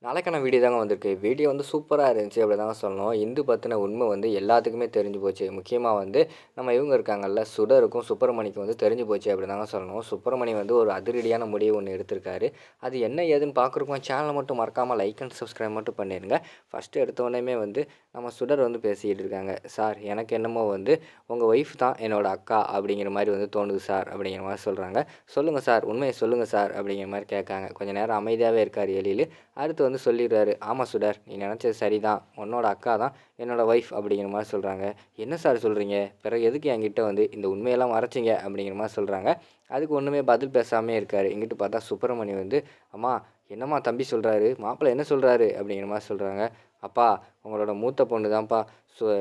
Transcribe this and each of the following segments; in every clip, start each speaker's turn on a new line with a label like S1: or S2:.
S1: நாளைக்கான வீடியோ தாங்க வந்திருக்கு. வீடியோ வந்து சூப்பரா இருந்துச்சு அப்படி தாங்க சொல்லணும். இந்து பத்தின உண்மை வந்து எல்லாத்துக்குமே தெரிஞ்சு போச்சு. முக்கியமா வந்து நம்ம இவங்க இருக்காங்கல்ல, சுடருக்கும், சுப்பிரமணிக்கும் வந்து தெரிஞ்சு போச்சு அப்படி தாங்க சொல்லணும். சுப்பிரமணி வந்து ஒரு அதிரடியான முடிவு ஒண்ணு எடுத்திருக்காரு. அது என்ன ஏதுன்னு பார்க்குறக்கும் சேனலை மட்டும் மறக்காம லைக் அண்ட் சப்ஸ்கிரைப் மட்டும் பண்ணிருங்க. ஃபர்ஸ்ட்டு எடுத்தோனேமே வந்து நம்ம சுடர் வந்து பேசிக்கிட்டு இருக்காங்க. "சார் எனக்கு என்னமோ வந்து உங்க ஒய்ஃப் தான் என்னோட அக்கா அப்படிங்கிற மாரி வந்து தோணுது சார்" அப்படிங்கிற மாரி சொல்றாங்க. "சொல்லுங்க சார், உண்மைய சொல்லுங்க சார்" அப்படிங்கிற மாரி கேட்காங்க. கொஞ்ச நேரம் அமைதியாவே இருக்காரு எழிலு. அடுத்து வந்து சொல்லிடுறாரு, "ஆமாம் சுடர், நீ நினச்சது சரிதான். உன்னோட அக்கா தான் என்னோட ஒய்ஃப்" அப்படிங்கிற மாதிரி சொல்கிறாங்க. "என்ன சார் சொல்கிறீங்க? பிறகு எதுக்கு என்கிட்ட வந்து இந்த உண்மையெல்லாம் மறைச்சிங்க?" அப்படிங்கிற மாதிரி சொல்கிறாங்க. அதுக்கு ஒன்றுமே பதில் பேசாமே இருக்கார். இங்கிட்டு பார்த்தா சுப்பிரமணி வந்து, "அம்மா என்னம்மா தம்பி சொல்கிறாரு, மாப்பிள்ளை என்ன சொல்கிறாரு?" அப்படிங்கிற மாதிரி சொல்கிறாங்க. "அப்பா உங்களோட மூத்த பொண்ணு தான்ப்பா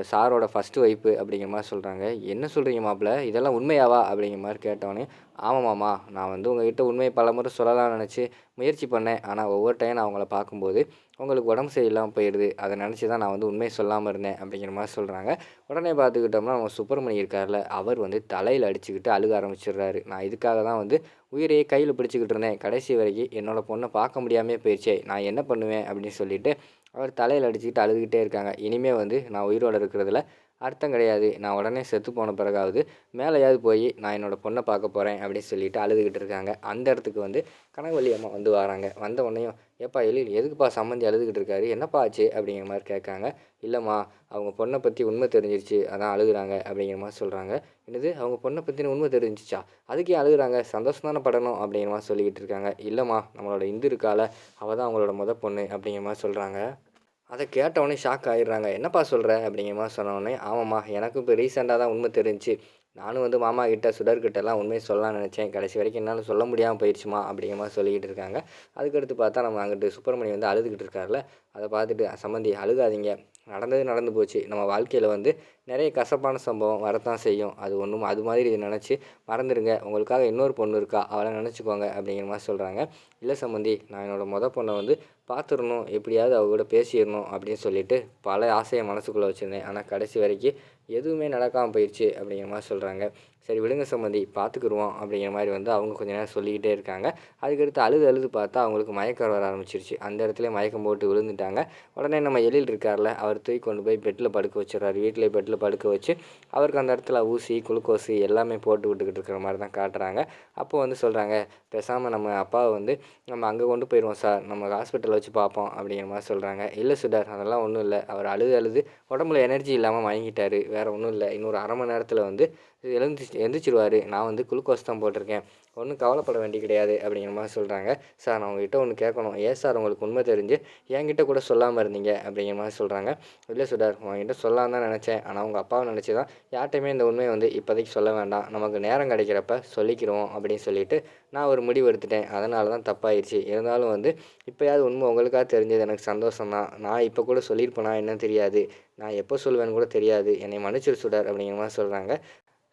S1: சாரோட ஃபஸ்ட்டு ஒய்ஃபு" அப்படிங்கிற மாதிரி சொல்கிறாங்க. "என்ன சொல்கிறீங்க மாப்பிள்ளை, இதெல்லாம் உண்மையாவா?" அப்படிங்கிற மாதிரி கேட்டோன்னே, "ஆமாம்மாம்மா, நான் வந்து உங்ககிட்ட உண்மையை பலமுறை சொல்லலாம்னு நினச்சி முயற்சி பண்ணேன். ஆனால் ஒவ்வொரு டைம் நான் அவங்கள பார்க்கும்போது உங்களுக்கு உடம்பு சரியில்லாமல் போயிடுது. அதை நினச்சி தான் நான் வந்து உண்மையை சொல்லாமல் இருந்தேன்" அப்படிங்கிற மாதிரி சொல்கிறாங்க. உடனே பார்த்துக்கிட்டோம்னா நம்ம சுப்பிரமணி இருக்கார்ல, அவர் வந்து தலையில் அடிச்சுக்கிட்டு அழுக ஆரம்பிச்சிடுறாரு. "நான் இதுக்காக தான் வந்து உயிரையே கையில் பிடிச்சிக்கிட்டு இருந்தேன். கடைசி வரைக்கும் என்னோட பொண்ணை பார்க்க முடியாமே போயிடுச்சே, நான் என்ன பண்ணுவேன்?" அப்படின்னு சொல்லிட்டு அவர் தலையில் அடிச்சுக்கிட்டு அழுதுகிட்டே இருக்காங்க. "இனிமே வந்து நான் உயிரோட இருக்கிறதுல அர்த்தம் கிடையாது. நான் உடனே செத்து போன பிறகாவது மேலேயாவது போய் நான் என்னோட பொண்ணை பார்க்க போகிறேன்" அப்படின்னு சொல்லிட்டு அழுதுகிட்டு இருக்காங்க. அந்த இடத்துக்கு வந்து கனகவள்ளி அம்மா வந்து வராங்க. வந்த உடனேயும், "ஏப்பா எழில், எதுக்குப்பா சம்மந்தி அழுதுகிட்டு இருக்காரு? என்னப்பா ஆச்சு?" அப்படிங்கிற மாதிரி கேட்காங்க. "இல்லைம்மா, அவங்க பொண்ணை பற்றி உண்மை தெரிஞ்சிருச்சு, அதான் அழுகுறாங்க" அப்படிங்கிற மாதிரி சொல்கிறாங்க. "என்னது, அவங்க பொண்ணை பற்றின உண்மை தெரிஞ்சிச்சா? அதுக்கு ஏன் அழுகுறாங்க? சந்தோஷம் தானே படணும்" அப்படிங்கிற மாதிரி சொல்லிக்கிட்டு இருக்காங்க. "இல்லைம்மா, நம்மளோட இந்து இருக்கால, அவள் தான் அவங்களோட பொண்ணு" அப்படிங்கிற மாதிரி சொல்கிறாங்க. அத கேட்டவுடனே ஷாக் ஆயிடுறாங்க. "என்னப்பா சொல்ற?" அப்படிங்கிற மாரி சொன்னவுடனே, "ஆமாம்மா, எனக்கும் இப்போ ரீசெண்டா தான் உண்மை தெரிஞ்சுச்சு. நானும் வந்து மாமா கிட்ட, சுடர்கிட்டலாம் உண்மைய சொல்லலாம்னு நெனச்சேன். கடைசி வரைக்கும் என்னால சொல்ல முடியாம போயிருச்சும்மா" அப்படிங்கிற மாரி சொல்லிக்கிட்டு இருக்காங்க. அதுக்கடுத்து பார்த்தா நம்ம அங்கிட்டு சுப்பிரமணி வந்து அழுதுகிட்டு இருக்கார்ல, அத பார்த்துட்டு, "சம்மந்தி அழுகாதீங்க. நடந்தது நடந்து போச்சு. நம்ம வாழ்க்கையில வந்து நெறைய கசப்பான சம்பவம் வரத்தான் செய்யும். அது ஒண்ணும் அது மாதிரி நெனச்சு மறந்துடுங்க. உங்களுக்காக இன்னொரு பொண்ணு இருக்கா. அவள நெனச்சுக்கோங்க" அப்படிங்கிற மாரி சொல்றாங்க. "இல்ல சம்மந்தி, நான் என்னோட பொண்ண வந்து பார்த்துறணும். எப்படியாவது அவ கூட பேசிறணும்" அப்படின்னு சொல்லிட்டு பல ஆசைய மனசுக்குள்ள வச்சிருந்தேன். ஆனா கடைசி வரைக்கும் எதுவுமே நடக்காம போயிருச்சு அப்படிங்கிற மாரி சொல்றாங்க. "சரி விடுங்க சம்மந்தி, பார்த்துக்குருவோம்" அப்படிங்கிற மாரி வந்து அவங்க கொஞ்ச நேரம் சொல்லிக்கிட்டே இருக்காங்க. அதுக்கடுத்து அழுது அழுது பார்த்தா அவங்களுக்கு மயக்கம் வர ஆரம்பிச்சிருச்சு. அந்த இடத்துலயே மயக்கம் போட்டு விழுந்துட்டாங்க. உடனே நம்ம எழில் இருக்கார்ல, அவர் தூக்கி கொண்டு போய் பெட்ல படுக்க வச்சுர்றாரு. வீட்லயே பெட்ல படுக்க வச்சு, அவருக்கு அந்த இடத்துல ஊசி, குளுக்கோஸு எல்லாமே போட்டு விட்டுக்கிட்டு இருக்கிற மாரி தான் காட்டுறாங்க. அப்போ வந்து சொல்றாங்க, "பேசாம நம்ம அப்பாவ வந்து நம்ம அங்கே கொண்டு போயிடுவோம் சார், நம்ம ஹாஸ்பிட்டலில் வச்சு பார்ப்போம்" அப்படிங்கிற மாதிரி சொல்கிறாங்க. "இல்லை சுடர், அதெல்லாம் ஒன்றும் இல்லை. அவர் அழுது அழுது உடம்புல எனர்ஜி இல்லாமல் மயங்கிட்டாரு. வேறு ஒன்றும் இல்லை. இன்னொரு 1/2 மணி நேரத்தில் வந்து எந்திரிச்சிருவார். நான் வந்து குளுக்கோஸ் தான் போட்டிருக்கேன். ஒன்றும் கவலைப்பட வேண்டிய கிடையாது" அப்படிங்கிற மாதிரி சொல்கிறாங்க. "சார், நான் உங்ககிட்ட ஒன்று கேட்கணும். ஏன் சார் உங்களுக்கு உண்மை தெரிஞ்சு என்கிட்ட கூட சொல்லாமல் இருந்தீங்க?" அப்படிங்கிற மாதிரி சொல்கிறாங்க. "இல்லை சுடர், உங்ககிட்ட சொல்லலான்னு தான் நினச்சேன். ஆனால் உங்கள் அப்பாவை நினச்சி தான் யார்கிட்டையுமே இந்த உண்மையை வந்து இப்போதைக்கு சொல்ல வேண்டாம். நமக்கு நேரம் கிடைக்கிறப்ப சொல்லிக்கிறோம் அப்படின்னு சொல்லிட்டு நான் ஒரு முடிவு எடுத்துட்டேன். அதனால தான் தப்பாயிருச்சு. இருந்தாலும் வந்து இப்போயாவது உண்மை உங்களுக்காக தெரிஞ்சது எனக்கு சந்தோஷம் தான். நான் இப்போ கூட சொல்லியிருப்பேனா என்னன்னு தெரியாது. நான் எப்போ சொல்லுவேன்னு கூட தெரியாது. என்னை மன்னிச்சிடு சுடர்" அப்படிங்கிற மாதிரி சொல்கிறாங்க.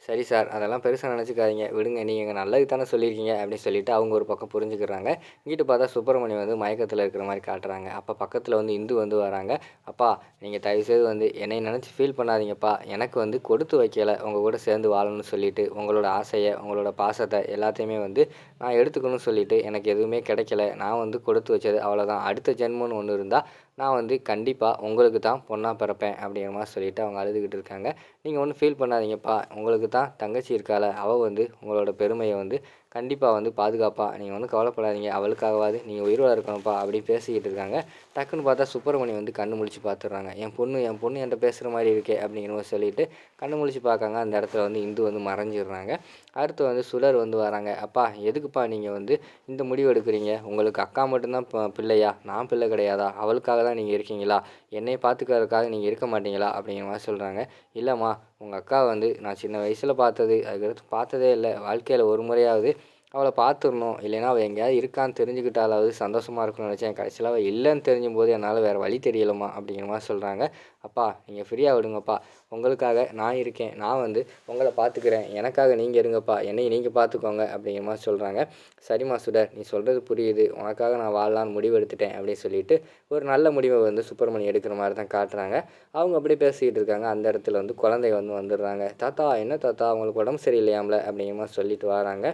S1: "சரி சார், அதெல்லாம் பெருசா நெனச்சுக்காதீங்க. விடுங்க. நீங்க எங்க நல்லதுக்கு தானே சொல்லியிருக்கீங்க" அப்படின்னு சொல்லிட்டு அவங்க ஒரு பக்கம் புரிஞ்சுக்கிறாங்க. இங்கிட்டு பார்த்தா சுப்பிரமணியம் வந்து மயக்கத்துல இருக்கிற மாரி காட்டுறாங்க. அப்ப பக்கத்துல வந்து இந்து வந்து வராங்க. "அப்பா, நீங்க தயவுசெய்து வந்து என்னைய நெனச்சு ஃபீல் பண்ணாதீங்கப்பா. எனக்கு வந்து கொடுத்து வைக்கல உங்க கூட சேர்ந்து வாழணும்னு சொல்லிட்டு. உங்களோட ஆசைய, உங்களோட பாசத்த எல்லாத்தையுமே வந்து நான் எடுத்துக்கணும்னு சொல்லிட்டு எனக்கு எதுவுமே கிடைக்கல. நான் வந்து கொடுத்து வச்சது அவ்வளோதான். அடுத்த ஜென்மம்னு ஒண்ணு இருந்தா நான் வந்து கண்டிப்பா உங்களுக்கு தான் பொண்ணா பிறப்பேன்" அப்படிங்கிற மாரி சொல்லிட்டு அவங்க அழுதுகிட்டு இருக்காங்க. "நீங்க ஒண்ணும் ஃபீல் பண்ணாதீங்கப்பா. உங்களுக்கு தான் தங்கச்சி இருக்காள, அவ வந்து உங்களோட பெருமைய வந்து கண்டிப்பா வந்து பாதுகாப்பா. நீங்க ஒண்ணும் கவலைப்படாதீங்க. அவளுக்காகவாது நீங்க உயிரோட இருக்கணும்ப்பா" அப்படின்னு பேசிக்கிட்டு இருக்காங்க. டக்குன்னு பார்த்தா சுப்பிரமணியம் வந்து கண்ணு முழிச்சு பார்த்துடுறாங்க. என் பொண்ணு என்ட்ட பேசுற மாரி இருக்கே" அப்படிங்கிற மாரி சொல்லிட்டு கண்ணு முழிச்சு பார்க்காங்க. அந்த இடத்துல வந்து இந்து வந்து மறைஞ்சிடுறாங்க. அடுத்து வந்து சுடர் வந்து வராங்க. "அப்பா, எதுக்குப்பா நீங்க வந்து இந்த முடிவு எடுக்கிறீங்க? உங்களுக்கு அக்கா மட்டும் தான் பிள்ளையா? நான் பிள்ளை கிடையாதா? அவளுக்காக தான் நீங்க இருக்கீங்களா? என்னைய பார்த்துக்கிறதுக்காக நீங்க இருக்க மாட்டீங்களா?" அப்படிங்கிற மாரி சொல்றாங்க. "இல்லம்மா, உங்க அக்காவ வந்து நான் சின்ன வயசுல பார்த்தது. அதுக்கடுத்து பார்த்ததே இல்ல. வாழ்க்கையில ஒரு முறையாவது அவள பார்த்துறணும். இல்லைன்னா அவ எங்கேயாவது இருக்கான்னு தெரிஞ்சுக்கிட்டாலாவது சந்தோஷமா இருக்கும்னு நினச்சேன். கடைசியில அவ இல்லன்னு தெரிஞ்சும்போது என்னால வேற வழி தெரியலம்மா" அப்படிங்கிற மாரி சொல்றாங்க. "அப்பா, நீங்க ஃப்ரீயா விடுங்கப்பா. உங்களுக்காக நான் இருக்கேன். நான் வந்து உங்கள பார்த்துக்கிறேன். எனக்காக நீங்க இருங்கப்பா. என்னைய நீங்க பார்த்துக்கோங்க." அப்படிங்கிற மாரி சொல்றாங்க. "சரிம்மா சுடர், நீ சொல்றது புரியுது. உனக்காக நான் வாழலான்னு முடிவு எடுத்துட்டேன்." அப்படின்னு சொல்லிட்டு ஒரு நல்ல முடிவ வந்து சுப்பிரமணி எடுக்கிற மாரி தான் காட்டுறாங்க. அவங்க அப்படியே பேசிக்கிட்டு இருக்காங்க. அந்த இடத்துல வந்து குழந்தை வந்து வந்துடுறாங்க. "தாத்தா, என்ன தாத்தா அவங்களுக்கு உடம்பு சரியில்லையாம்ல?" அப்படிங்கிற மாரி சொல்லிட்டு வராங்க.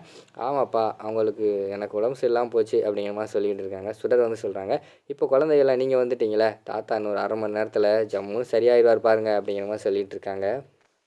S1: "ஆமாப்பா, அவங்களுக்கு எனக்கு உடம்பு சரியில்லாம போச்சு." அப்படிங்கிற மாரி சொல்லிக்கிட்டு இருக்காங்க. சுடர் வந்து சொல்றாங்க, "இப்போ குழந்தைகள்லாம் நீங்க வந்துட்டீங்களே, தாத்தா இன்னும் ஒரு 1/2 மணி நேரத்தில ஜம்முன்னு சரியாயிருவார் பாருங்க." அப்படிங்கிற மாரி சொல்லிட்டு இருக்காங்க.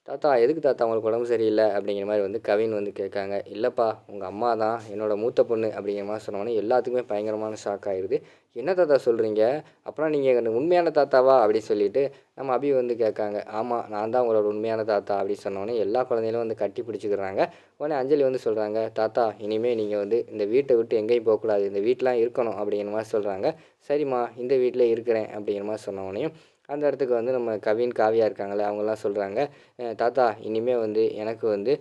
S1: "தாத்தா, எதுக்கு தாத்தா உங்களுக்கு உடம்பு சரியில்ல?" அப்படிங்கிற மாரி வந்து கவின் வந்து கேட்காங்க. "இல்லப்பா, உங்கள் அம்மா தான் என்னோட மூத்த பொண்ணு." அப்படிங்கிற மாரி சொன்னோனே எல்லாத்துக்குமே பயங்கரமான ஷாக் ஆயிருது. "என்ன தாத்தா சொல்கிறீங்க? அப்புறம் நீங்கள் எனக்கு உண்மையான தாத்தாவா?" அப்படின்னு சொல்லிட்டு நம்ம அபி வந்து கேட்காங்க. "ஆமா, நான் தான் உங்களோட உண்மையான தாத்தா." அப்படின்னு சொன்னோனே எல்லா குழந்தைகளும் வந்து கட்டி பிடிச்சிக்கிறாங்க. உடனே அஞ்சலி வந்து சொல்கிறாங்க, "தாத்தா, இனிமே நீங்கள் வந்து இந்த வீட்டை விட்டு எங்கேயும் போகக்கூடாது. இந்த வீட்டிலாம் இருக்கணும்." அப்படிங்கிற மாரி சொல்கிறாங்க. "சரிம்மா, இந்த வீட்டிலே இருக்கிறேன்." அப்படிங்கிற மாரி சொன்னோனே அந்த இடத்துக்கு வந்து நம்ம கவின், காவியா இருக்காங்கல்ல, அவங்கலாம் சொல்கிறாங்க, தாத்தா, இனிமே வந்து எனக்கு வந்து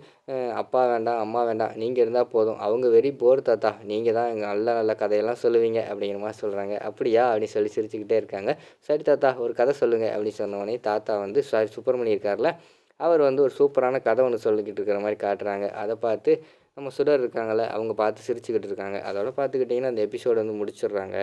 S1: அப்பா வேண்டாம், அம்மா வேண்டாம். நீங்க இருந்தா போதும். அவங்க வெரி போர் தாத்தா. நீங்க தான் எங்க நல்ல நல்ல கதையெல்லாம் சொல்லுவீங்க." அப்படிங்கிற மாரி சொல்றாங்க. "அப்படியா?" அப்படின்னு சொல்லி சிரிச்சுக்கிட்டே இருக்காங்க. "சரி தாத்தா, ஒரு கதை சொல்லுங்க." அப்படின்னு சொன்னோனே தாத்தா வந்து சுப்பிரமணி இருக்கார்ல, அவர் வந்து ஒரு சூப்பரான கதை ஒண்ணு சொல்லிக்கிட்டு இருக்கிற மாரி காட்டுறாங்க. அத பார்த்து நம்ம சுடர் இருக்காங்கல்ல, அவங்க பார்த்து சிரிச்சுக்கிட்டு இருக்காங்க. அதோட பார்த்துக்கிட்டிங்கன்னா அந்த எபிசோட் வந்து முடிச்சிடுறாங்க.